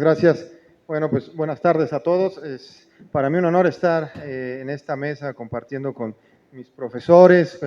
gracias. Bueno, pues buenas tardes a todos. Es para mí un honor estar en esta mesa compartiendo con mis profesores,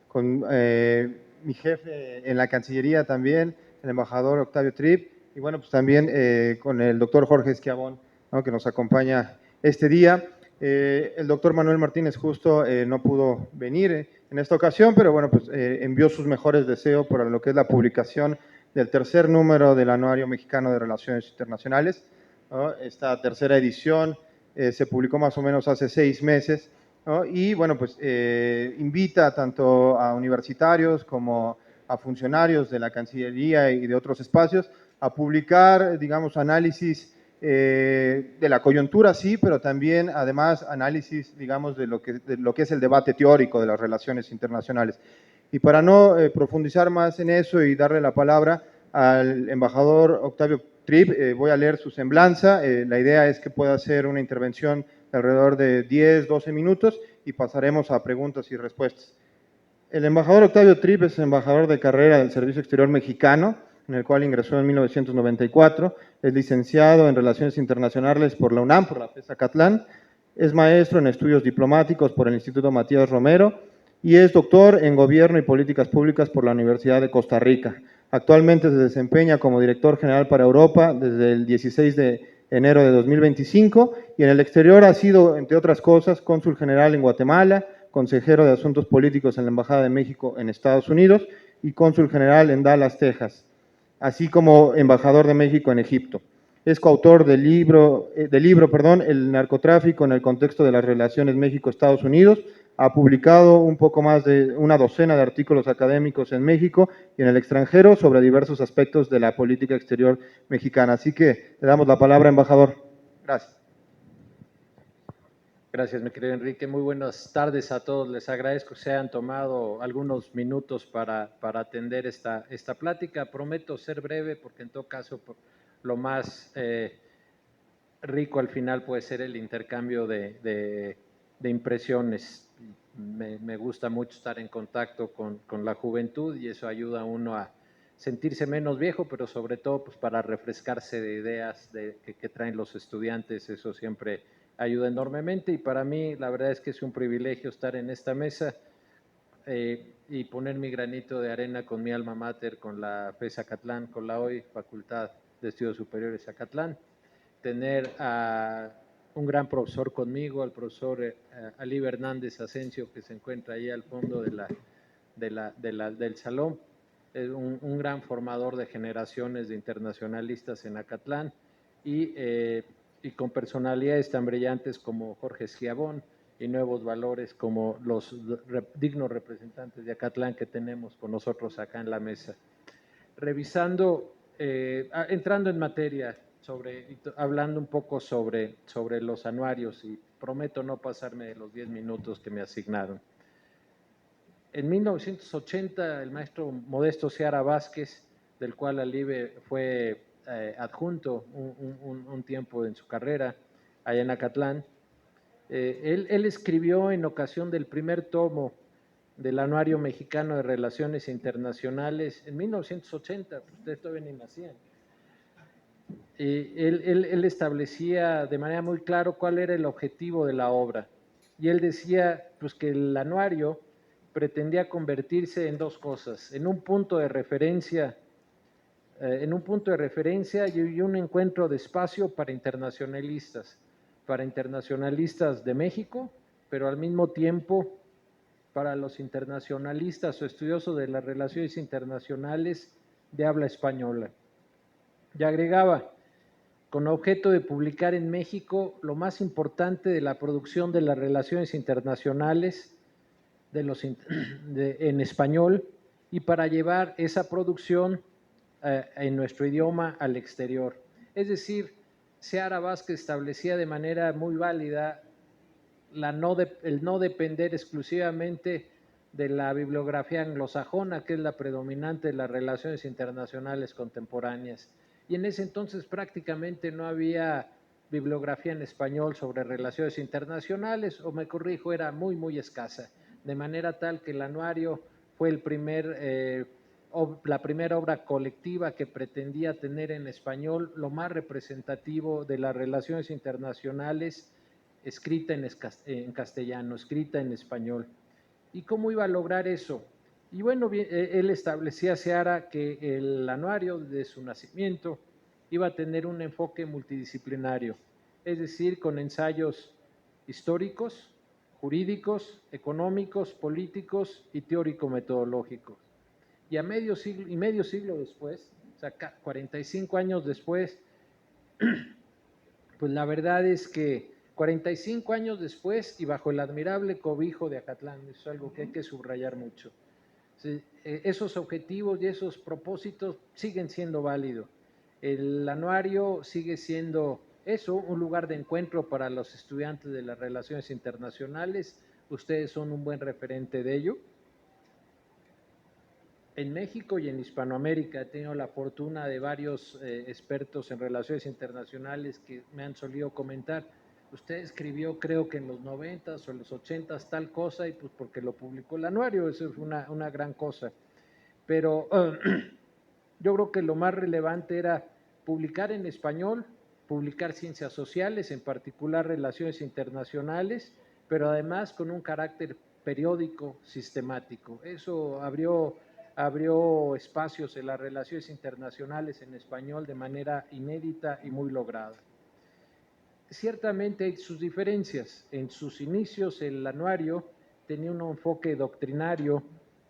con mi jefe en la Cancillería también, el embajador Octavio Tripp, y bueno, pues también con el doctor Jorge Schiavón, ¿no?, que nos acompaña este día. El doctor Manuel Martínez justo no pudo venir en esta ocasión, pero bueno, pues envió sus mejores deseos para lo que es la publicación del tercer número del Anuario Mexicano de Relaciones Internacionales, ¿no? Esta tercera edición se publicó más o menos hace 6 meses, ¿no? Y bueno, pues invita tanto a universitarios como a funcionarios de la Cancillería y de otros espacios a publicar, digamos, análisis de la coyuntura, sí, pero también, además, análisis, digamos, de lo que es el debate teórico de las relaciones internacionales. Y para no profundizar más en eso y darle la palabra al embajador Octavio Tripp, voy a leer su semblanza. La idea es que pueda hacer una intervención de alrededor de 10, 12 minutos y pasaremos a preguntas y respuestas. El embajador Octavio Tripp es embajador de carrera del Servicio Exterior Mexicano, en el cual ingresó en 1994. Es licenciado en Relaciones Internacionales por la UNAM, por la FES Acatlán. Es maestro en Estudios Diplomáticos por el Instituto Matías Romero y es doctor en Gobierno y Políticas Públicas por la Universidad de Costa Rica. Actualmente se desempeña como director general para Europa desde el 16 de enero de 2025 y en el exterior ha sido, entre otras cosas, cónsul general en Guatemala, consejero de Asuntos Políticos en la Embajada de México en Estados Unidos y cónsul general en Dallas, Texas, así como embajador de México en Egipto. Es coautor del libro, El narcotráfico en el contexto de las relaciones México-Estados Unidos. Ha publicado un poco más de una docena de artículos académicos en México y en el extranjero sobre diversos aspectos de la política exterior mexicana. Así que le damos la palabra, embajador. Gracias. Gracias, mi querido Enrique. Muy buenas tardes a todos. Les agradezco que se hayan tomado algunos minutos para atender esta plática. Prometo ser breve porque en todo caso lo más rico al final puede ser el intercambio de impresiones. Me gusta mucho estar en contacto con la juventud y eso ayuda a uno a sentirse menos viejo, pero sobre todo pues, para refrescarse de ideas que traen los estudiantes. Eso siempre ayuda enormemente y para mí la verdad es que es un privilegio estar en esta mesa y poner mi granito de arena con mi alma mater, con la FES Acatlán, con la hoy Facultad de Estudios Superiores Acatlán, tener a un gran profesor conmigo, al profesor Ali Hernández Asensio, que se encuentra ahí al fondo del salón, es un gran formador de generaciones de internacionalistas en Acatlán y con personalidades tan brillantes como Jorge Schiavón y nuevos valores como los dignos representantes de Acatlán que tenemos con nosotros acá en la mesa. Revisando, entrando en materia, hablando un poco sobre los anuarios y prometo no pasarme de los 10 minutos que me asignaron. En 1980, el maestro Modesto Seara Vázquez, del cual Alibe fue adjunto un tiempo en su carrera, allá en Acatlán, él escribió en ocasión del primer tomo del Anuario Mexicano de Relaciones Internacionales en 1980, ustedes todavía ni nacían. Él establecía de manera muy clara cuál era el objetivo de la obra. Y él decía pues, que el anuario pretendía convertirse en dos cosas, en un punto de referencia, y un encuentro de espacio para internacionalistas de México, pero al mismo tiempo para los internacionalistas o estudiosos de las relaciones internacionales de habla española. Y agregaba, con objeto de publicar en México lo más importante de la producción de las relaciones internacionales en español y para llevar esa producción en nuestro idioma al exterior. Es decir, Seara Vázquez establecía de manera muy válida el no depender exclusivamente de la bibliografía anglosajona, que es la predominante de las relaciones internacionales contemporáneas. Y en ese entonces prácticamente no había bibliografía en español sobre relaciones internacionales, o me corrijo, era muy, muy escasa, de manera tal que el anuario fue el primer la primera obra colectiva que pretendía tener en español lo más representativo de las relaciones internacionales, escrita en castellano, escrita en español. ¿Y cómo iba a lograr eso? Y bueno, él establecía, Seara, que el anuario de su nacimiento iba a tener un enfoque multidisciplinario, es decir, con ensayos históricos, jurídicos, económicos, políticos y teórico-metodológicos. Y a medio siglo después, o sea, 45 años después, pues la verdad es que 45 años después y bajo el admirable cobijo de Acatlán, eso es algo que hay que subrayar mucho. Sí, esos objetivos y esos propósitos siguen siendo válidos. El anuario sigue siendo eso, un lugar de encuentro para los estudiantes de las relaciones internacionales. Ustedes son un buen referente de ello. En México y en Hispanoamérica he tenido la fortuna de varios expertos en relaciones internacionales que me han solido comentar. Usted escribió, creo que en los 90s o en los 80s tal cosa, y pues porque lo publicó el anuario, eso es una gran cosa. Pero yo creo que lo más relevante era publicar en español, publicar ciencias sociales, en particular relaciones internacionales, pero además con un carácter periódico, sistemático. Eso abrió espacios en las relaciones internacionales en español de manera inédita y muy lograda. Ciertamente hay sus diferencias. En sus inicios el anuario tenía un enfoque doctrinario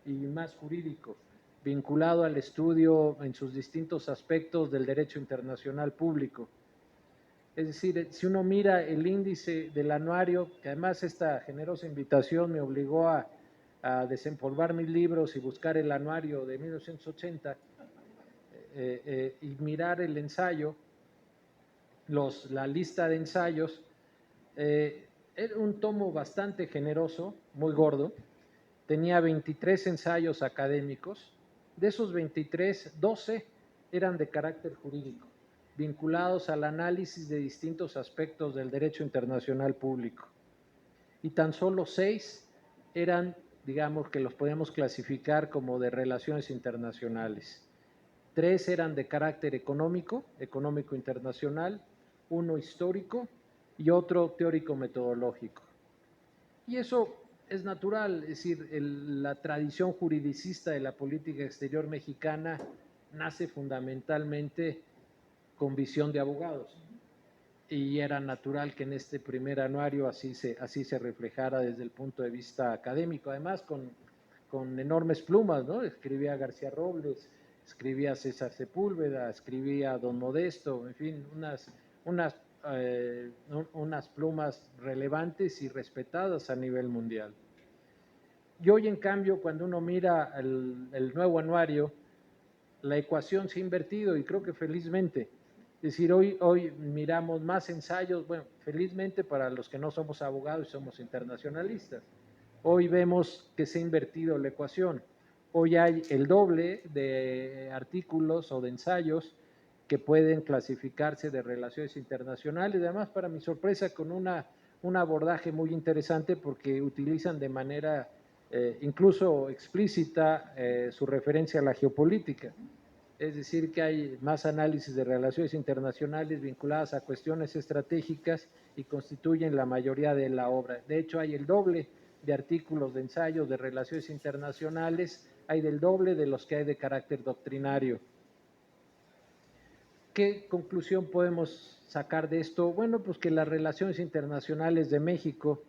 y más jurídico, vinculado al estudio en sus distintos aspectos del derecho internacional público. Es decir, si uno mira el índice del anuario, que además esta generosa invitación me obligó a desempolvar mis libros y buscar el anuario de 1980 y mirar el ensayo, la lista de ensayos, era un tomo bastante generoso, muy gordo, tenía 23 ensayos académicos, de esos 23, 12 eran de carácter jurídico, vinculados al análisis de distintos aspectos del derecho internacional público. Y tan solo 6 eran, digamos, que los podemos clasificar como de relaciones internacionales. 3 eran de carácter económico internacional, 1 histórico y otro teórico-metodológico. Y eso es natural, es decir, la tradición juridicista de la política exterior mexicana nace fundamentalmente con visión de abogados. Y era natural que en este primer anuario así se reflejara desde el punto de vista académico, además con enormes plumas, ¿no? Escribía García Robles, escribía César Sepúlveda, escribía Don Modesto, en fin, unas plumas relevantes y respetadas a nivel mundial. Y hoy, en cambio, cuando uno mira el nuevo anuario, la ecuación se ha invertido y creo que felizmente. Es decir, hoy miramos más ensayos, bueno, felizmente para los que no somos abogados y somos internacionalistas. Hoy vemos que se ha invertido la ecuación. Hoy hay el doble de artículos o de ensayos que pueden clasificarse de relaciones internacionales, además para mi sorpresa con un abordaje muy interesante porque utilizan de manera incluso explícita su referencia a la geopolítica. Es decir, que hay más análisis de relaciones internacionales vinculadas a cuestiones estratégicas y constituyen la mayoría de la obra. De hecho, hay el doble de artículos de ensayos de relaciones internacionales, hay del doble de los que hay de carácter doctrinario. ¿Qué conclusión podemos sacar de esto? Bueno, pues que las relaciones internacionales de México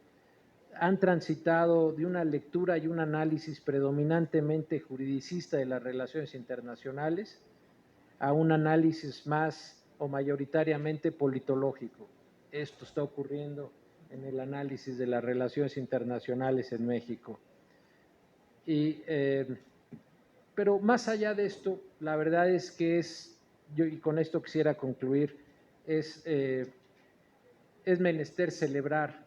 han transitado de una lectura y un análisis predominantemente juridicista de las relaciones internacionales a un análisis más o mayoritariamente politológico. Esto está ocurriendo en el análisis de las relaciones internacionales en México. Pero más allá de esto, la verdad es que y con esto quisiera concluir, es menester celebrar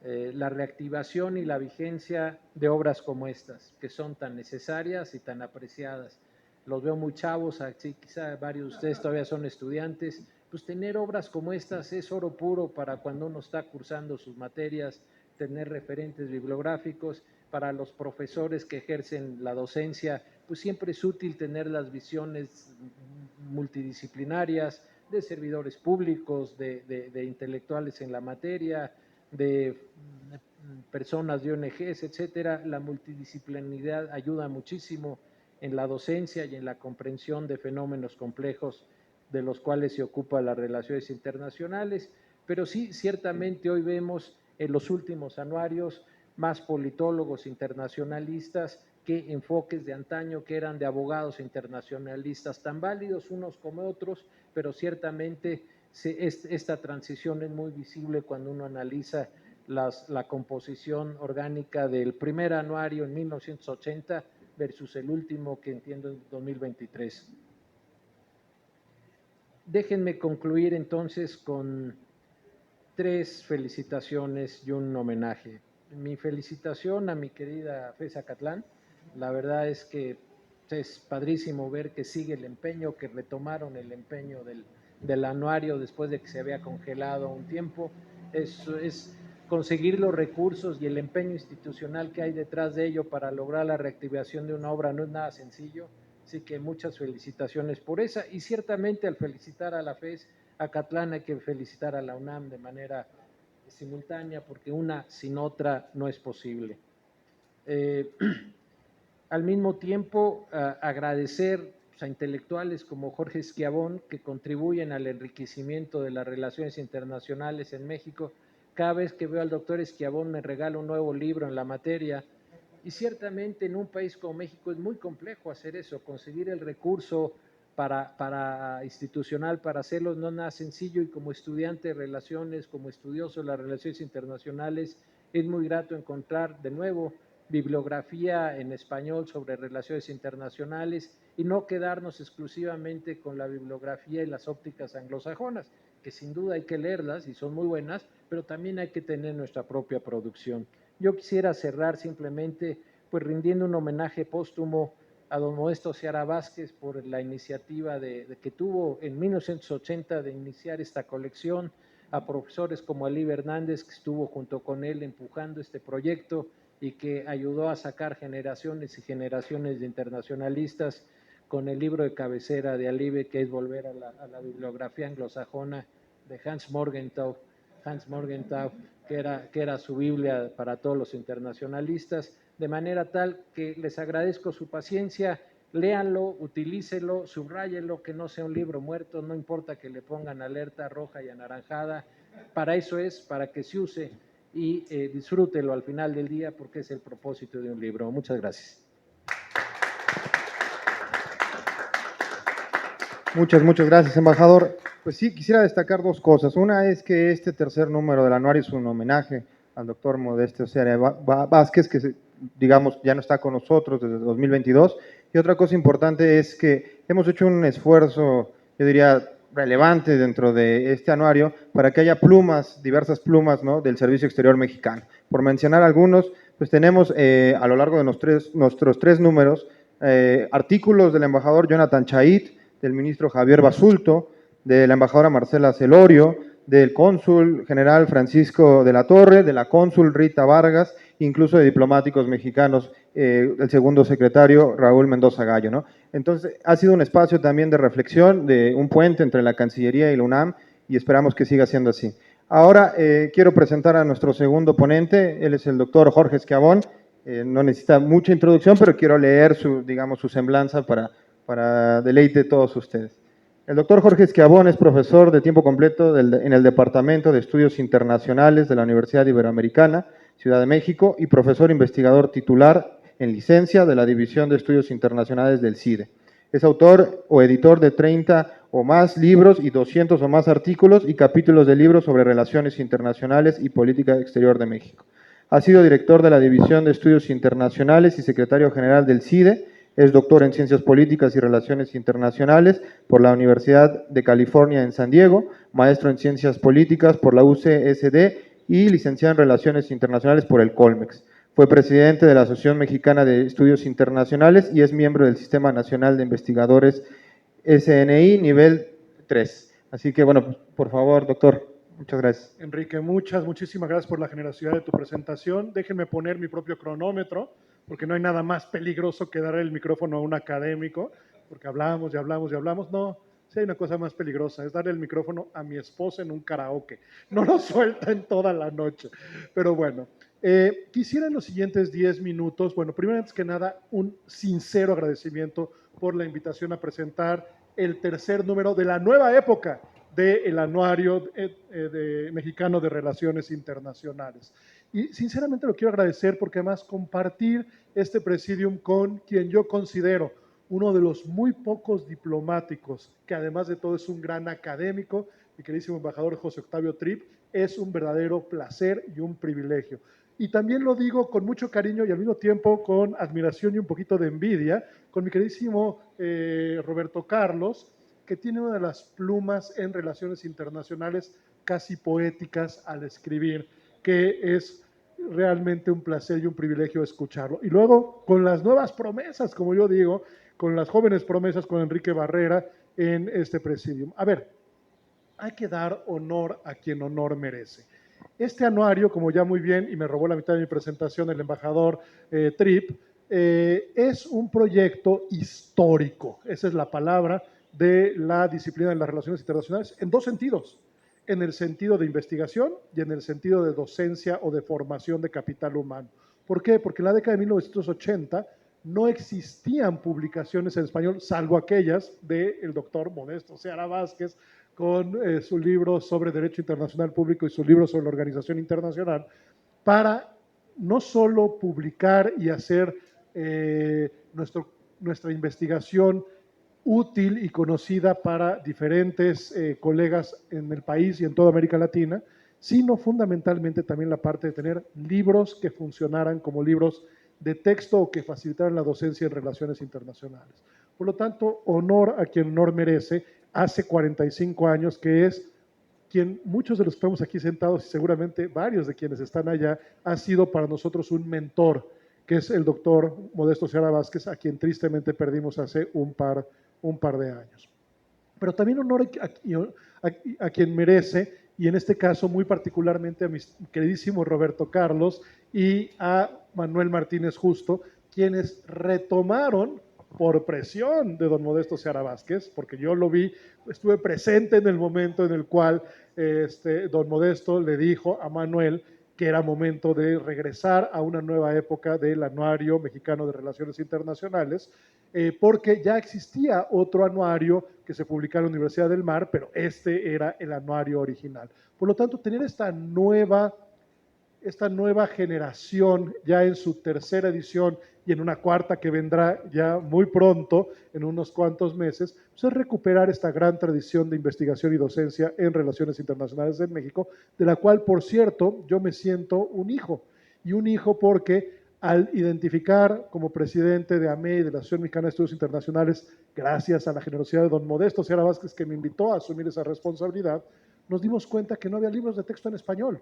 la reactivación y la vigencia de obras como estas, que son tan necesarias y tan apreciadas. Los veo muy chavos, así quizá varios de ustedes todavía son estudiantes, pues tener obras como estas es oro puro para cuando uno está cursando sus materias, tener referentes bibliográficos, para los profesores que ejercen la docencia, pues siempre es útil tener las visiones multidisciplinarias de servidores públicos, de intelectuales en la materia, de personas de ONGs, etcétera. La multidisciplinaridad ayuda muchísimo en la docencia y en la comprensión de fenómenos complejos de los cuales se ocupa las relaciones internacionales, pero sí, ciertamente hoy vemos en los últimos anuarios más politólogos internacionalistas que enfoques de antaño que eran de abogados internacionalistas, tan válidos unos como otros, pero ciertamente esta transición es muy visible cuando uno analiza la composición orgánica del primer anuario en 1980 versus el último que entiendo en 2023. Déjenme concluir entonces con 3 felicitaciones y un homenaje. Mi felicitación a mi querida Fes Acatlán. La verdad es que es padrísimo ver que sigue el empeño, que retomaron el empeño del anuario después de que se había congelado un tiempo. Es conseguir los recursos y el empeño institucional que hay detrás de ello para lograr la reactivación de una obra no es nada sencillo. Así que muchas felicitaciones por esa, y ciertamente al felicitar a la FES Acatlán hay que felicitar a la UNAM de manera simultánea, porque una sin otra no es posible. Al mismo tiempo, agradecer a intelectuales como Jorge Schiavón, que contribuyen al enriquecimiento de las relaciones internacionales en México. Cada vez que veo al doctor Schiavón me regala un nuevo libro en la materia. Y ciertamente en un país como México es muy complejo hacer eso, conseguir el recurso institucional para hacerlo no es nada sencillo, y como estudiante de relaciones, como estudioso de las relaciones internacionales, es muy grato encontrar de nuevo bibliografía en español sobre relaciones internacionales y no quedarnos exclusivamente con la bibliografía y las ópticas anglosajonas, que sin duda hay que leerlas y son muy buenas, pero también hay que tener nuestra propia producción. Yo quisiera cerrar simplemente pues rindiendo un homenaje póstumo a don Modesto Seara Vázquez por la iniciativa que tuvo en 1980 de iniciar esta colección, a profesores como Alí Hernández, que estuvo junto con él empujando este proyecto y que ayudó a sacar generaciones y generaciones de internacionalistas con el libro de cabecera de Alibe, que es volver a la bibliografía anglosajona de Hans Morgenthau, que era su Biblia para todos los internacionalistas, de manera tal que les agradezco su paciencia. Léanlo, utilícelo, subráyenlo, que no sea un libro muerto, no importa que le pongan alerta roja y anaranjada, para eso es, para que se use, y disfrútelo al final del día, porque es el propósito de un libro. Muchas gracias. Muchas gracias, embajador. Pues sí, quisiera destacar 2 cosas. Una es que este tercer número del anuario es un homenaje al doctor Modesto Seara Vázquez, que digamos ya no está con nosotros desde 2022. Y otra cosa importante es que hemos hecho un esfuerzo, yo diría, relevante dentro de este anuario para que haya plumas, diversas plumas, ¿no?, del Servicio Exterior Mexicano. Por mencionar algunos, pues tenemos a lo largo de nuestros 3 números artículos del embajador Jonathan Chait, del ministro Javier Basulto, de la embajadora Marcela Celorio, del cónsul general Francisco de la Torre, de la cónsul Rita Vargas, incluso de diplomáticos mexicanos, el segundo secretario Raúl Mendoza Gallo, ¿no? Entonces, ha sido un espacio también de reflexión, de un puente entre la Cancillería y la UNAM, y esperamos que siga siendo así. Ahora quiero presentar a nuestro segundo ponente. Él es el doctor Jorge Schiavón. No necesita mucha introducción, pero quiero leer su semblanza para deleite de todos ustedes. El doctor Jorge Schiavón es profesor de tiempo completo en el Departamento de Estudios Internacionales de la Universidad Iberoamericana, Ciudad de México, y profesor investigador titular en licencia de la División de Estudios Internacionales del CIDE. Es autor o editor de 30 o más libros y 200 o más artículos y capítulos de libros sobre relaciones internacionales y política exterior de México. Ha sido director de la División de Estudios Internacionales y secretario general del CIDE. Es doctor en Ciencias Políticas y Relaciones Internacionales por la Universidad de California en San Diego, maestro en Ciencias Políticas por la UCSD y licenciado en Relaciones Internacionales por el Colmex. Fue presidente de la Asociación Mexicana de Estudios Internacionales y es miembro del Sistema Nacional de Investigadores SNI nivel 3. Así que, bueno, por favor, doctor, Muchas gracias. Enrique, muchísimas gracias por la generosidad de tu presentación. Déjenme poner mi propio cronómetro, porque no hay nada más peligroso que dar el micrófono a un académico, porque hablamos y hablamos y hablamos. No, sí hay una cosa más peligrosa, es darle el micrófono a mi esposa en un karaoke. No lo suelta en toda la noche. Pero bueno, quisiera en los siguientes 10 minutos, bueno, primero antes que nada, un sincero agradecimiento por la invitación a presentar el tercer número de la nueva época del Anuario Mexicano de Relaciones Internacionales. Y sinceramente lo quiero agradecer porque además compartir este presidium con quien yo considero uno de los muy pocos diplomáticos, que además de todo es un gran académico, mi queridísimo embajador José Octavio Trip, es un verdadero placer y un privilegio. Y también lo digo con mucho cariño y al mismo tiempo con admiración y un poquito de envidia, con mi queridísimo Roberto Carlos, que tiene una de las plumas en relaciones internacionales casi poéticas al escribir, que es realmente un placer y un privilegio escucharlo. Y luego con las nuevas promesas, como yo digo, con las jóvenes promesas con Enrique Barrera en este presidium. A ver, hay que dar honor a quien honor merece. Este anuario, como ya muy bien, y me robó la mitad de mi presentación el embajador Trip, es un proyecto histórico, esa es la palabra, de la disciplina de las relaciones internacionales en dos sentidos, en el sentido de investigación y en el sentido de docencia o de formación de capital humano. ¿Por qué? Porque en la década de 1980 no existían publicaciones en español, salvo aquellas del doctor Modesto Seara Vázquez, con su libro sobre Derecho Internacional Público y su libro sobre la Organización Internacional, para no solo publicar y hacer nuestra investigación útil y conocida para diferentes colegas en el país y en toda América Latina, sino fundamentalmente también la parte de tener libros que funcionaran como libros de texto o que facilitaran la docencia en relaciones internacionales. Por lo tanto, honor a quien honor merece, hace 45 años, que es quien muchos de los que estamos aquí sentados y seguramente varios de quienes están allá, ha sido para nosotros un mentor, que es el doctor Modesto Seara Vázquez, a quien tristemente perdimos hace un par de años. Pero también honor a quien merece, y en este caso muy particularmente a mi queridísimo Roberto Carlos y a Manuel Martínez Justo, quienes retomaron por presión de don Modesto Seara Vázquez, porque yo lo vi, estuve presente en el momento en el cual don Modesto le dijo a Manuel que era momento de regresar a una nueva época del Anuario Mexicano de Relaciones Internacionales, porque ya existía otro anuario que se publicaba en la Universidad del Mar, pero este era el anuario original. Por lo tanto, tener esta nueva generación ya en su tercera edición y en una cuarta que vendrá ya muy pronto, en unos cuantos meses, pues es recuperar esta gran tradición de investigación y docencia en relaciones internacionales en México, de la cual, por cierto, yo me siento un hijo. Y un hijo porque al identificar como presidente de AME, de la Asociación Mexicana de Estudios Internacionales, gracias a la generosidad de don Modesto Seara Vázquez, que me invitó a asumir esa responsabilidad, nos dimos cuenta que no había libros de texto en español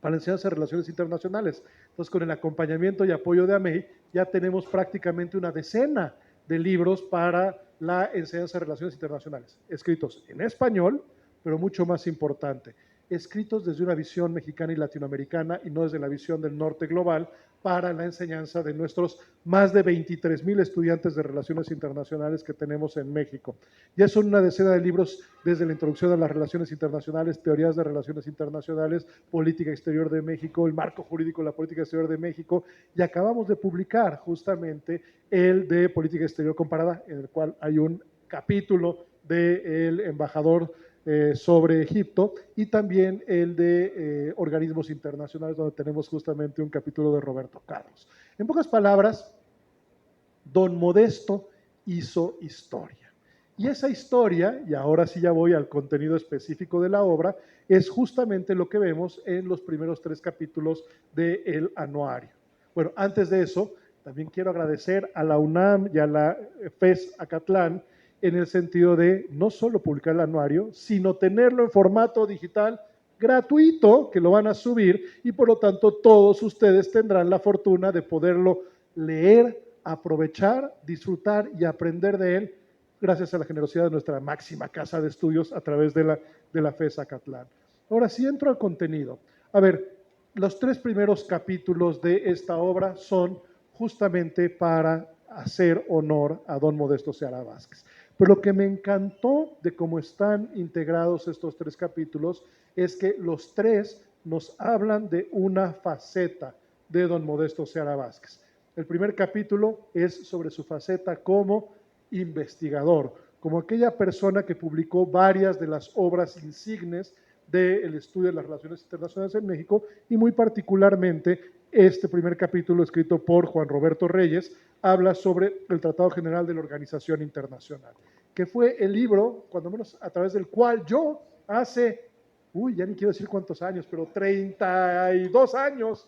para enseñanza de relaciones internacionales. Entonces, con el acompañamiento y apoyo de AMEI, ya tenemos prácticamente una decena de libros para la enseñanza de relaciones internacionales, escritos en español, pero mucho más importante, escritos desde una visión mexicana y latinoamericana y no desde la visión del norte global, para la enseñanza de nuestros más de 23,000 estudiantes de relaciones internacionales que tenemos en México. Ya son una decena de libros desde la introducción a las relaciones internacionales, teorías de relaciones internacionales, política exterior de México, el marco jurídico de la política exterior de México, y acabamos de publicar justamente el de política exterior comparada, en el cual hay un capítulo del embajador sobre Egipto, y también el de organismos internacionales, donde tenemos justamente un capítulo de Roberto Carlos. En pocas palabras, don Modesto hizo historia. Y esa historia, y ahora sí ya voy al contenido específico de la obra, es justamente lo que vemos en los primeros 3 capítulos del anuario. Bueno, antes de eso, también quiero agradecer a la UNAM y a la FES Acatlán, en el sentido de no solo publicar el anuario, sino tenerlo en formato digital gratuito, que lo van a subir, y por lo tanto todos ustedes tendrán la fortuna de poderlo leer, aprovechar, disfrutar y aprender de él, gracias a la generosidad de nuestra máxima casa de estudios a través de la FES Acatlán. Ahora sí entro al contenido. A ver, los 3 primeros capítulos de esta obra son justamente para hacer honor a don Modesto Seara Vázquez. Pero lo que me encantó de cómo están integrados estos 3 capítulos es que los 3 nos hablan de una faceta de don Modesto Seara Vázquez. El primer capítulo es sobre su faceta como investigador, como aquella persona que publicó varias de las obras insignes del estudio de las relaciones internacionales en México y muy particularmente este primer capítulo escrito por Juan Roberto Reyes habla sobre el Tratado General de la Organización Internacional, que fue el libro, cuando menos a través del cual yo hace, ya ni quiero decir cuántos años, pero 32 años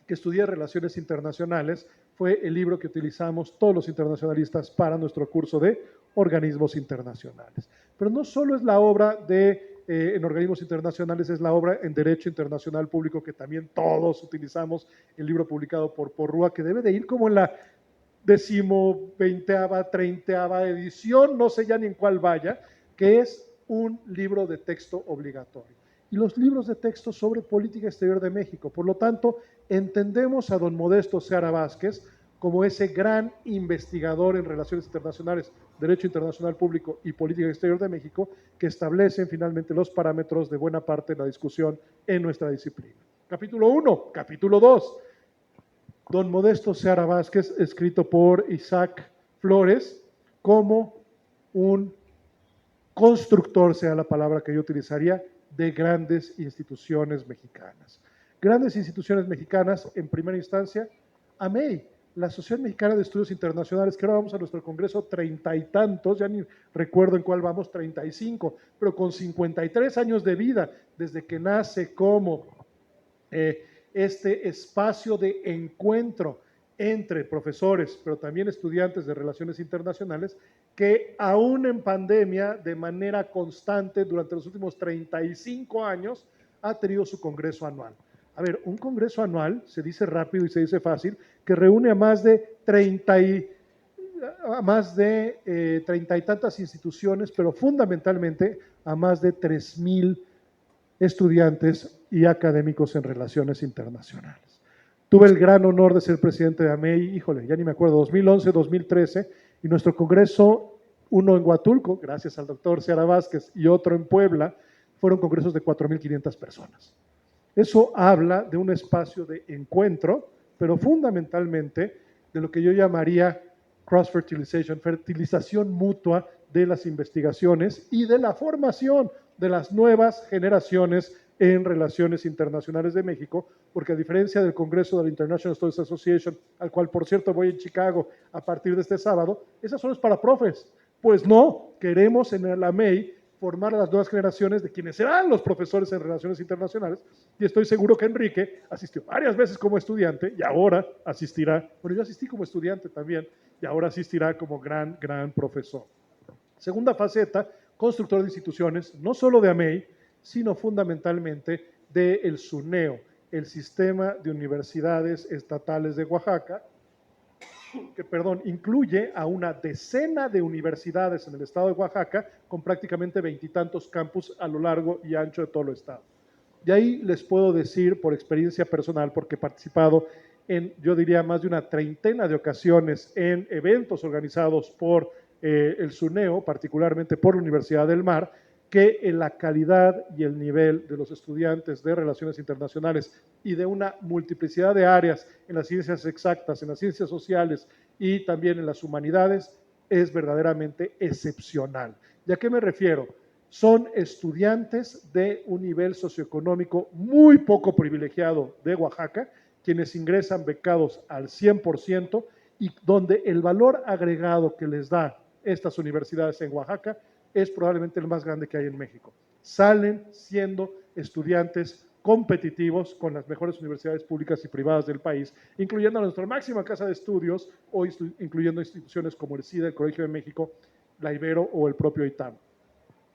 que estudié Relaciones Internacionales, fue el libro que utilizamos todos los internacionalistas para nuestro curso de organismos internacionales. Pero no solo es la obra en organismos internacionales, es la obra en Derecho Internacional Público, que también todos utilizamos, el libro publicado por Porrúa, que debe de ir como en la 20ª, 30ª edición, no sé ya ni en cuál vaya, que es un libro de texto obligatorio. Y los libros de texto sobre política exterior de México. Por lo tanto, entendemos a don Modesto Seara Vázquez como ese gran investigador en relaciones internacionales, derecho internacional público y política exterior de México, que establecen finalmente los parámetros de buena parte de la discusión en nuestra disciplina. Capítulo 1, capítulo 2. Don Modesto Seara Vázquez, escrito por Isaac Flores, como un constructor, sea la palabra que yo utilizaría, de grandes instituciones mexicanas. Grandes instituciones mexicanas, en primera instancia, AMEI, la Asociación Mexicana de Estudios Internacionales, que ahora vamos a nuestro congreso 30 y tantos, ya ni recuerdo en cuál vamos, 35, pero con 53 años de vida, desde que nace como este espacio de encuentro entre profesores, pero también estudiantes de relaciones internacionales, que aún en pandemia, de manera constante durante los últimos 35 años, ha tenido su congreso anual. A ver, un congreso anual, se dice rápido y se dice fácil, que reúne a más de 30 y tantas instituciones, pero fundamentalmente a más de 3,000 estudiantes y académicos en relaciones internacionales. Tuve el gran honor de ser presidente de AMEI, híjole, ya ni me acuerdo, 2011, 2013, y nuestro congreso, uno en Huatulco, gracias al doctor Seara Vázquez, y otro en Puebla, fueron congresos de 4,500 personas. Eso habla de un espacio de encuentro, pero fundamentalmente de lo que yo llamaría cross-fertilization, fertilización mutua de las investigaciones y de la formación de las nuevas generaciones en relaciones internacionales de México, porque a diferencia del Congreso de la International Studies Association, al cual por cierto voy en Chicago a partir de este sábado, esas son para profes. Pues no, queremos en la AMEI formar a las nuevas generaciones de quienes serán los profesores en relaciones internacionales, y estoy seguro que Enrique asistió varias veces como estudiante y ahora asistirá, bueno, yo asistí como estudiante también, y ahora asistirá como gran profesor. Segunda faceta, constructor de instituciones, no solo de AMEI, sino fundamentalmente del SUNEO, el Sistema de Universidades Estatales de Oaxaca, que incluye a una decena de universidades en el estado de Oaxaca, con prácticamente 20 y tantos campus a lo largo y ancho de todo el estado. De ahí les puedo decir, por experiencia personal, porque he participado en, yo diría, más de una treintena de ocasiones en eventos organizados por el SUNEO, particularmente por la Universidad del Mar, que en la calidad y el nivel de los estudiantes de relaciones internacionales y de una multiplicidad de áreas en las ciencias exactas, en las ciencias sociales y también en las humanidades es verdaderamente excepcional. ¿Y a qué me refiero? Son estudiantes de un nivel socioeconómico muy poco privilegiado de Oaxaca, quienes ingresan becados al 100% y donde el valor agregado que les da estas universidades en Oaxaca es probablemente el más grande que hay en México. Salen siendo estudiantes competitivos con las mejores universidades públicas y privadas del país, incluyendo a nuestra máxima casa de estudios, o incluyendo instituciones como el SIDA, el Colegio de México, la Ibero o el propio ITAM.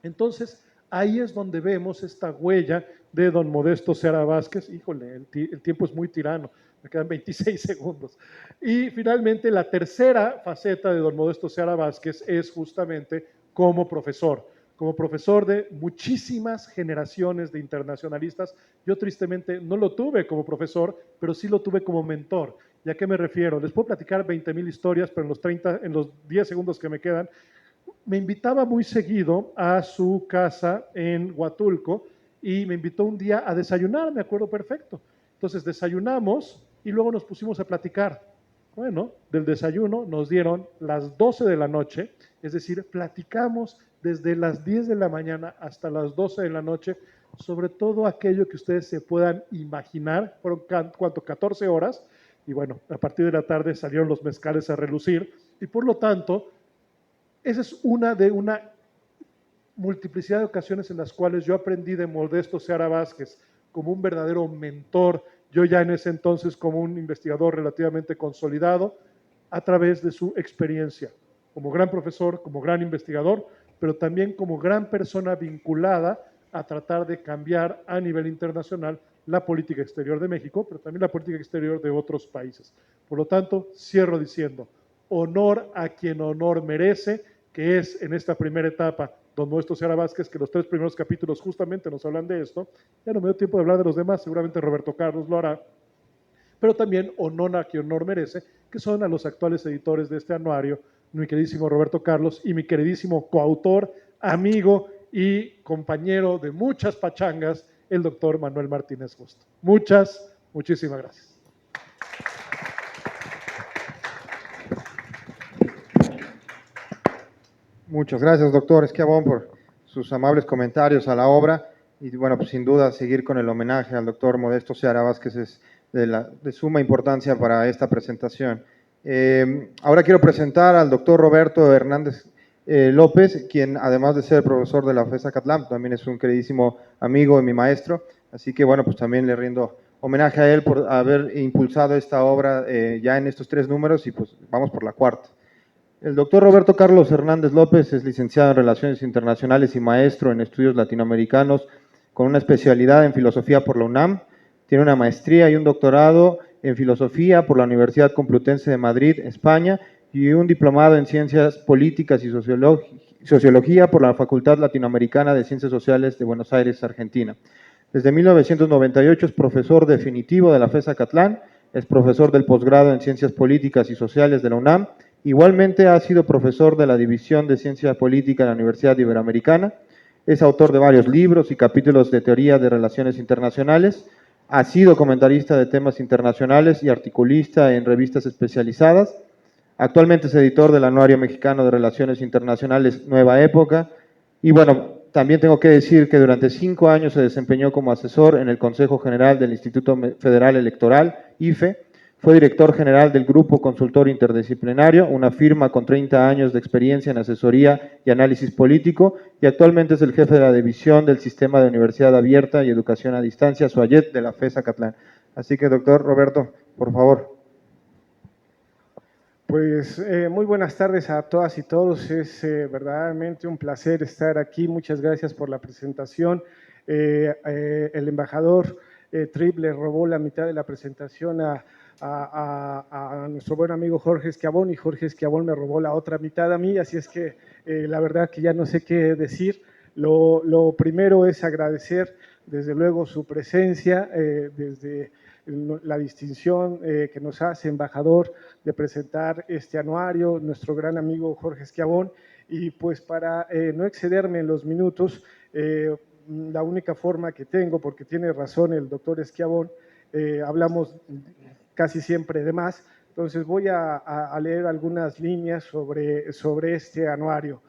Entonces, ahí es donde vemos esta huella de don Modesto Seara Vázquez. Híjole, el tiempo es muy tirano, me quedan 26 segundos. Y finalmente, la tercera faceta de don Modesto Seara Vázquez es justamente como profesor. como profesor de muchísimas generaciones de internacionalistas. Yo tristemente no lo tuve como profesor, pero sí lo tuve como mentor. ¿Y a qué me refiero? Les puedo platicar 20,000 historias, pero en los 10 segundos que me quedan, me invitaba muy seguido a su casa en Huatulco y me invitó un día a desayunar, me acuerdo perfecto. Entonces desayunamos y luego nos pusimos a platicar. Bueno, del desayuno nos dieron las 12 de la noche, es decir, platicamos desde las 10 de la mañana hasta las 12 de la noche sobre todo aquello que ustedes se puedan imaginar. Fueron, ¿cuánto? 14 horas. Y bueno, a partir de la tarde salieron los mezcales a relucir. Y por lo tanto, esa es una de una multiplicidad de ocasiones en las cuales yo aprendí de Modesto Seara Vázquez como un verdadero mentor, yo ya en ese entonces como un investigador relativamente consolidado, a través de su experiencia, como gran profesor, como gran investigador, pero también como gran persona vinculada a tratar de cambiar a nivel internacional la política exterior de México, pero también la política exterior de otros países. Por lo tanto, cierro diciendo, honor a quien honor merece, que es en esta primera etapa don Modesto Seara Vázquez, que los 3 primeros capítulos justamente nos hablan de esto. Ya no me dio tiempo de hablar de los demás, seguramente Roberto Carlos lo hará, pero también honor a quien honor merece, que son a los actuales editores de este anuario, mi queridísimo Roberto Carlos y mi queridísimo coautor, amigo y compañero de muchas pachangas, el doctor Manuel Martínez Justo. Muchísimas gracias. Muchas gracias, doctor Schiavone, por sus amables comentarios a la obra. Y bueno, pues sin duda seguir con el homenaje al doctor Modesto Seara Vázquez es de suma importancia para esta presentación. Ahora quiero presentar al doctor Roberto Hernández López, quien además de ser profesor de la FES Acatlán, también es un queridísimo amigo y mi maestro. Así que bueno, pues también le rindo homenaje a él por haber impulsado esta obra ya en estos 3 números y pues vamos por la 4ª. El doctor Roberto Carlos Hernández López es licenciado en Relaciones Internacionales y maestro en Estudios Latinoamericanos con una especialidad en Filosofía por la UNAM. Tiene una maestría y un doctorado en Filosofía por la Universidad Complutense de Madrid, España, y un diplomado en Ciencias Políticas y Sociología por la Facultad Latinoamericana de Ciencias Sociales de Buenos Aires, Argentina. Desde 1998 es profesor definitivo de la FES Acatlán, es profesor del posgrado en Ciencias Políticas y Sociales de la UNAM. Igualmente ha sido profesor de la División de Ciencia Política en la Universidad Iberoamericana, es autor de varios libros y capítulos de teoría de relaciones internacionales, ha sido comentarista de temas internacionales y articulista en revistas especializadas, actualmente es editor del Anuario Mexicano de Relaciones Internacionales Nueva Época, y bueno, también tengo que decir que durante 5 años se desempeñó como asesor en el Consejo General del Instituto Federal Electoral, IFE, fue director general del Grupo Consultor Interdisciplinario, una firma con 30 años de experiencia en asesoría y análisis político, y actualmente es el jefe de la división del Sistema de Universidad Abierta y Educación a Distancia, SUAYET, de la FES Acatlán. Así que, doctor Roberto, por favor. Pues muy buenas tardes a todas y todos. Es verdaderamente un placer estar aquí. Muchas gracias por la presentación. El embajador Tripp le robó la mitad de la presentación a nuestro buen amigo Jorge Schiavone, y Jorge Schiavone me robó la otra mitad a mí, así es que la verdad que ya no sé qué decir. Lo primero es agradecer desde luego su presencia, desde la distinción que nos hace embajador de presentar este anuario, nuestro gran amigo Jorge Schiavone, y pues para no excederme en los minutos, la única forma que tengo, porque tiene razón el doctor Schiavone, hablamos casi siempre de más, entonces voy a leer algunas líneas sobre este anuario.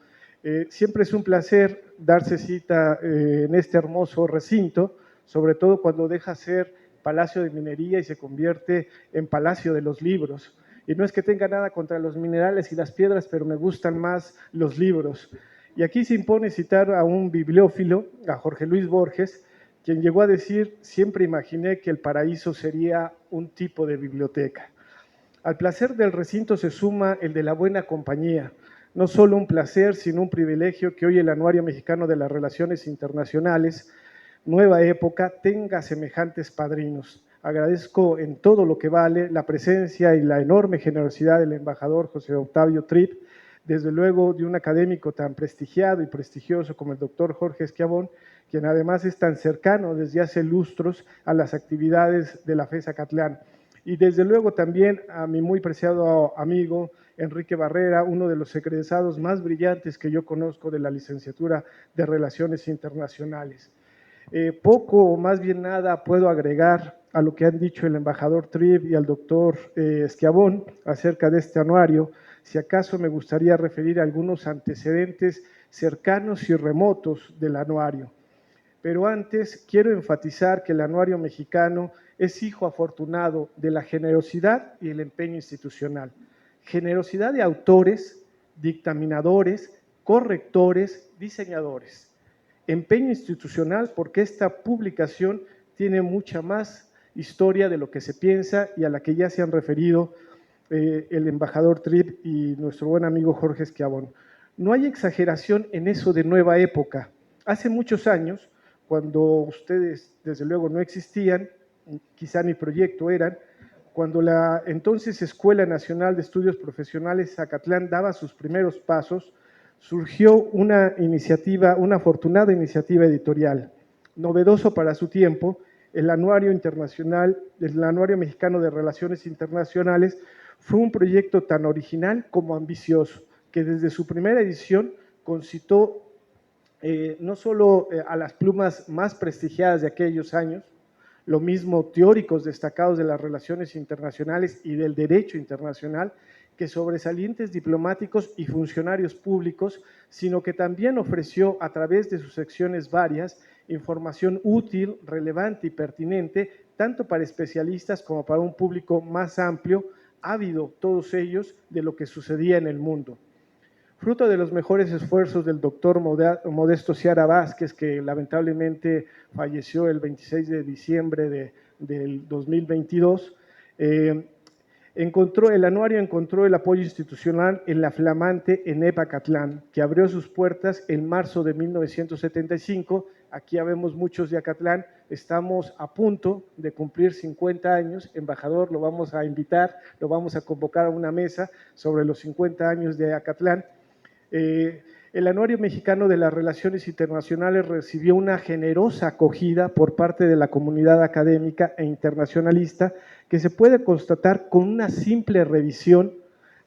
Siempre es un placer darse cita en este hermoso recinto, sobre todo cuando deja ser Palacio de Minería y se convierte en Palacio de los Libros. Y no es que tenga nada contra los minerales y las piedras, pero me gustan más los libros. Y aquí se impone citar a un bibliófilo, a Jorge Luis Borges, quien llegó a decir: siempre imaginé que el paraíso sería un tipo de biblioteca. Al placer del recinto se suma el de la buena compañía. No solo un placer, sino un privilegio que hoy el Anuario Mexicano de las Relaciones Internacionales, Nueva Época, tenga semejantes padrinos. Agradezco en todo lo que vale la presencia y la enorme generosidad del embajador José Octavio Tripp, desde luego de un académico tan prestigiado y prestigioso como el doctor Jorge Schiavón, quien además es tan cercano desde hace lustros a las actividades de la FES Acatlán. Y desde luego también a mi muy preciado amigo Enrique Barrera, uno de los egresados más brillantes que yo conozco de la licenciatura de Relaciones Internacionales. Poco o más bien nada puedo agregar a lo que han dicho el embajador Tribb y al doctor Schiavón acerca de este anuario. Si acaso me gustaría referir a algunos antecedentes cercanos y remotos del anuario. Pero antes quiero enfatizar que el anuario mexicano es hijo afortunado de la generosidad y el empeño institucional. Generosidad de autores, dictaminadores, correctores, diseñadores. Empeño institucional porque esta publicación tiene mucha más historia de lo que se piensa y a la que ya se han referido el embajador Tribb y nuestro buen amigo Jorge Schiavón. No hay exageración en eso de nueva época. Hace muchos años, cuando ustedes desde luego no existían, quizá ni proyecto eran, cuando la entonces Escuela Nacional de Estudios Profesionales Acatlán daba sus primeros pasos, surgió una iniciativa, una afortunada iniciativa editorial, novedoso para su tiempo, el Anuario Internacional, el Anuario Mexicano de Relaciones Internacionales, fue un proyecto tan original como ambicioso, que desde su primera edición concitó no solo a las plumas más prestigiadas de aquellos años, lo mismo teóricos destacados de las relaciones internacionales y del derecho internacional, que sobresalientes diplomáticos y funcionarios públicos, sino que también ofreció a través de sus secciones varias información útil, relevante y pertinente, tanto para especialistas como para un público más amplio, ávido todos ellos de lo que sucedía en el mundo. Fruto de los mejores esfuerzos del doctor Modesto Seara Vázquez, que lamentablemente falleció el 26 de diciembre del 2022, el anuario encontró el apoyo institucional en la flamante ENEP Acatlán, que abrió sus puertas en marzo de 1975. Aquí habemos muchos de Acatlán, estamos a punto de cumplir 50 años. Embajador, lo vamos a invitar, lo vamos a convocar a una mesa sobre los 50 años de Acatlán. El Anuario Mexicano de las Relaciones Internacionales recibió una generosa acogida por parte de la comunidad académica e internacionalista que se puede constatar con una simple revisión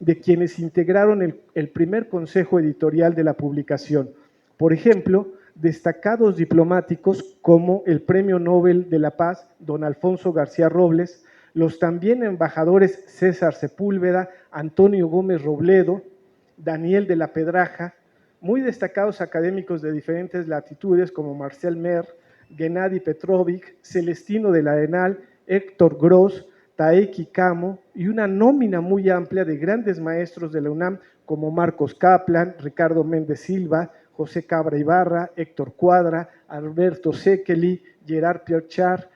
de quienes integraron el primer consejo editorial de la publicación. Por ejemplo, destacados diplomáticos como el Premio Nobel de la Paz, don Alfonso García Robles, los también embajadores César Sepúlveda, Antonio Gómez Robledo, Daniel de la Pedraja, muy destacados académicos de diferentes latitudes como Marcel Mer, Gennady Petrovich, Celestino de la Arenal, Héctor Gross, Taeki Camo y una nómina muy amplia de grandes maestros de la UNAM como Marcos Kaplan, Ricardo Méndez Silva, José Cabra Ibarra, Héctor Cuadra, Alberto Sekeli, Gerard Pierchar,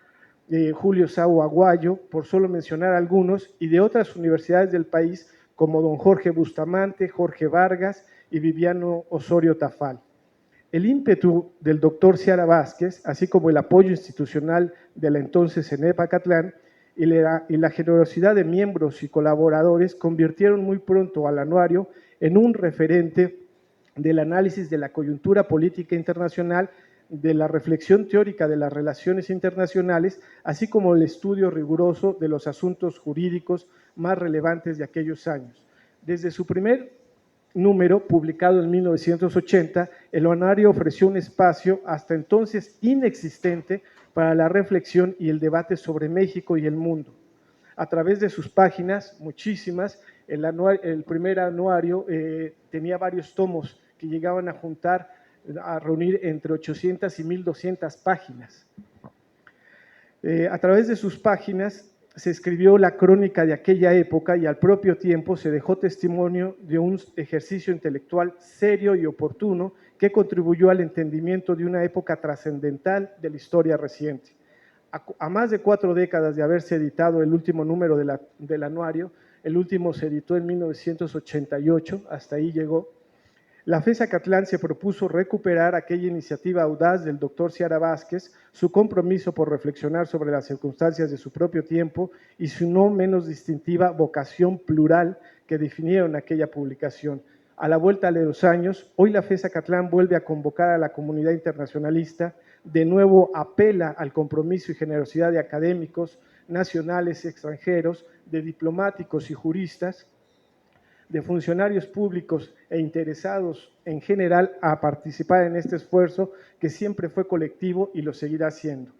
Julio Sao Aguayo, por solo mencionar algunos, y de otras universidades del país como don Jorge Bustamante, Jorge Vargas y Viviano Osorio Tafal. El ímpetu del doctor Seara Vázquez, así como el apoyo institucional de la entonces ENEP Acatlán y la generosidad de miembros y colaboradores convirtieron muy pronto al anuario en un referente del análisis de la coyuntura política internacional, de la reflexión teórica de las relaciones internacionales, así como el estudio riguroso de los asuntos jurídicos más relevantes de aquellos años. Desde su primer número, publicado en 1980, el anuario ofreció un espacio hasta entonces inexistente para la reflexión y el debate sobre México y el mundo. A través de sus páginas, muchísimas, el primer anuario tenía varios tomos que llegaban a reunir entre 800 y 1200 páginas. A través de sus páginas se escribió la crónica de aquella época y al propio tiempo se dejó testimonio de un ejercicio intelectual serio y oportuno que contribuyó al entendimiento de una época trascendental de la historia reciente. A más de 4 décadas de haberse editado el último número del anuario, el último se editó en 1988, hasta ahí llegó, la FES Acatlán se propuso recuperar aquella iniciativa audaz del doctor Seara Vázquez, su compromiso por reflexionar sobre las circunstancias de su propio tiempo y su no menos distintiva vocación plural que definieron aquella publicación. A la vuelta de los años, hoy la FES Acatlán vuelve a convocar a la comunidad internacionalista, de nuevo apela al compromiso y generosidad de académicos nacionales y extranjeros, de diplomáticos y juristas, de funcionarios públicos e interesados en general a participar en este esfuerzo que siempre fue colectivo y lo seguirá siendo.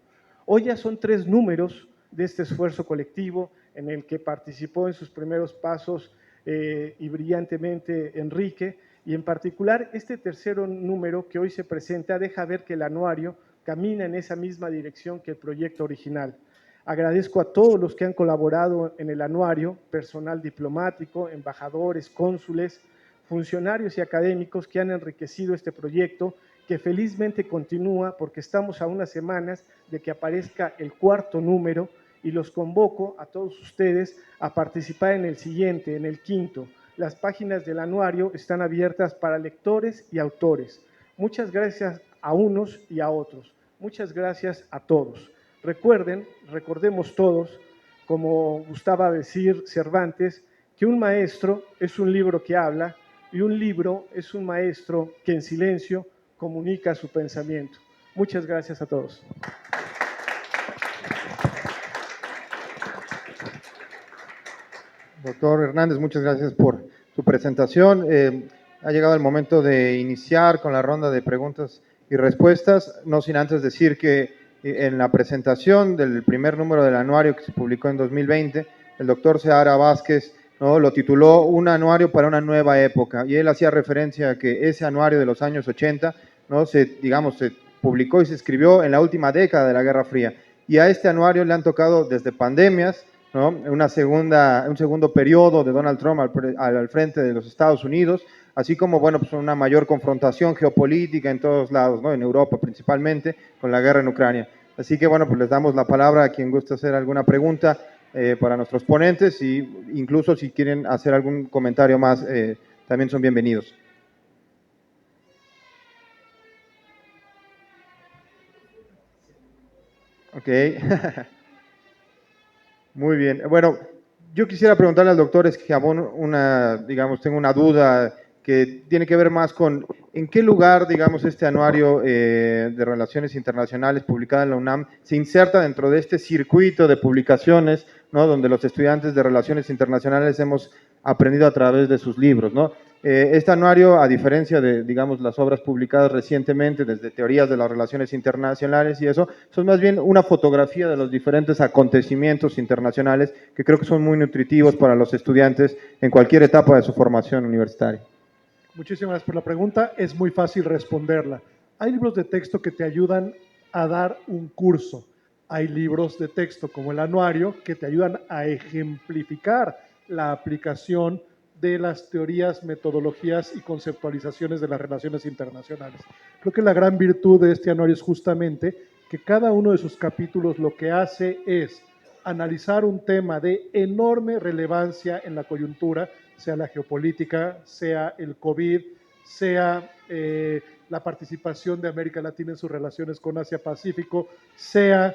Hoy ya son 3 números de este esfuerzo colectivo en el que participó en sus primeros pasos y brillantemente Enrique, y en particular este tercero número que hoy se presenta deja ver que el anuario camina en esa misma dirección que el proyecto original. Agradezco a todos los que han colaborado en el anuario, personal diplomático, embajadores, cónsules, funcionarios y académicos que han enriquecido este proyecto, que felizmente continúa porque estamos a unas semanas de que aparezca el 4º número, y los convoco a todos ustedes a participar en el siguiente, en el 5º. Las páginas del anuario están abiertas para lectores y autores. Muchas gracias a unos y a otros. Muchas gracias a todos. Recordemos todos, como gustaba decir Cervantes, que un maestro es un libro que habla y un libro es un maestro que en silencio comunica su pensamiento. Muchas gracias a todos. Doctor Hernández, muchas gracias por su presentación. Ha llegado el momento de iniciar con la ronda de preguntas y respuestas, no sin antes decir que en la presentación del primer número del anuario que se publicó en 2020, el doctor Seara Vázquez, ¿no?, lo tituló Un anuario para una nueva época, y él hacía referencia a que ese anuario de los años 80, ¿no?, se publicó y se escribió en la última década de la Guerra Fría, y a este anuario le han tocado desde pandemias, ¿no?, un segundo periodo de Donald Trump al frente de los Estados Unidos, así como, bueno, pues una mayor confrontación geopolítica en todos lados, ¿no?, en Europa principalmente, con la guerra en Ucrania. Así que, bueno, pues les damos la palabra a quien guste hacer alguna pregunta para nuestros ponentes, y incluso si quieren hacer algún comentario más, también son bienvenidos. Ok. Muy bien. Bueno, yo quisiera preguntarle al doctor Schiavone tengo una duda que tiene que ver más con en qué lugar, este anuario de Relaciones Internacionales publicado en la UNAM se inserta dentro de este circuito de publicaciones, ¿no?, donde los estudiantes de Relaciones Internacionales hemos aprendido a través de sus libros, ¿no? Este anuario, a diferencia de, las obras publicadas recientemente, desde teorías de las relaciones internacionales y eso, son más bien una fotografía de los diferentes acontecimientos internacionales que creo que son muy nutritivos para los estudiantes en cualquier etapa de su formación universitaria. Muchísimas gracias por la pregunta. Es muy fácil responderla. Hay libros de texto que te ayudan a dar un curso. Hay libros de texto como el anuario que te ayudan a ejemplificar la aplicación de las teorías, metodologías y conceptualizaciones de las relaciones internacionales. Creo que la gran virtud de este anuario es justamente que cada uno de sus capítulos lo que hace es analizar un tema de enorme relevancia en la coyuntura, sea la geopolítica, sea el COVID, sea la participación de América Latina en sus relaciones con Asia-Pacífico, sea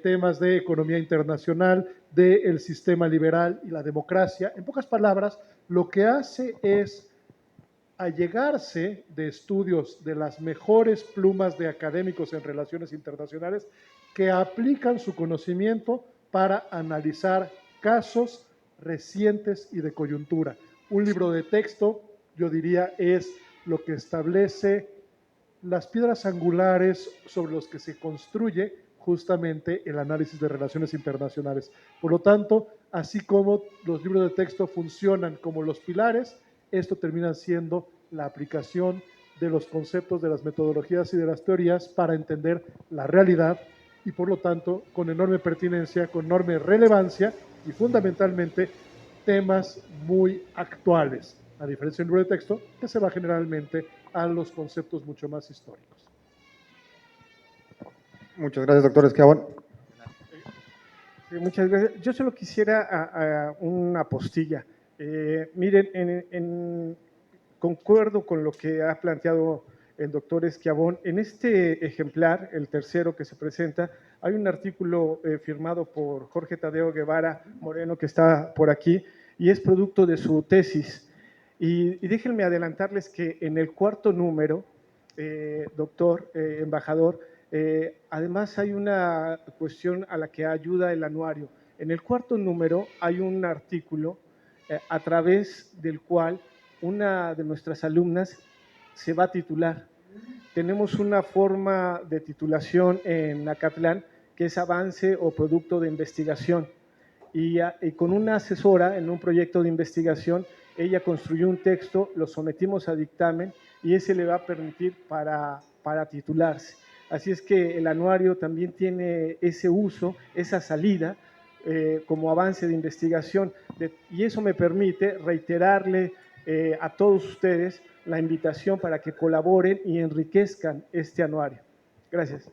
temas de economía internacional, del sistema liberal y la democracia. En pocas palabras, lo que hace es allegarse de estudios de las mejores plumas de académicos en relaciones internacionales que aplican su conocimiento para analizar casos recientes y de coyuntura. Un libro de texto, yo diría, es lo que establece las piedras angulares sobre los que se construye justamente el análisis de relaciones internacionales. Por lo tanto, así como los libros de texto funcionan como los pilares, esto termina siendo la aplicación de los conceptos, de las metodologías y de las teorías para entender la realidad y, por lo tanto, con enorme pertinencia, con enorme relevancia y, fundamentalmente, temas muy actuales, a diferencia del libro de texto, que se va generalmente a los conceptos mucho más históricos. Muchas gracias, doctor Schiavone. Sí, muchas gracias. Yo solo quisiera una postilla. Miren, concuerdo con lo que ha planteado el doctor Schiavone. En este ejemplar, el tercero que se presenta, hay un artículo firmado por Jorge Tadeo Guevara Moreno, que está por aquí, y es producto de su tesis. Y déjenme adelantarles que en el cuarto número, doctor, embajador, además hay una cuestión a la que ayuda el anuario. En el cuarto número hay un artículo a través del cual una de nuestras alumnas se va a titular. Tenemos una forma de titulación en Acatlán que es avance o producto de investigación. Y con una asesora en un proyecto de investigación, ella construyó un texto, lo sometimos a dictamen y ese le va a permitir para titularse. Así es que el anuario también tiene ese uso, esa salida como avance de investigación y eso me permite reiterarle a todos ustedes la invitación para que colaboren y enriquezcan este anuario. Gracias.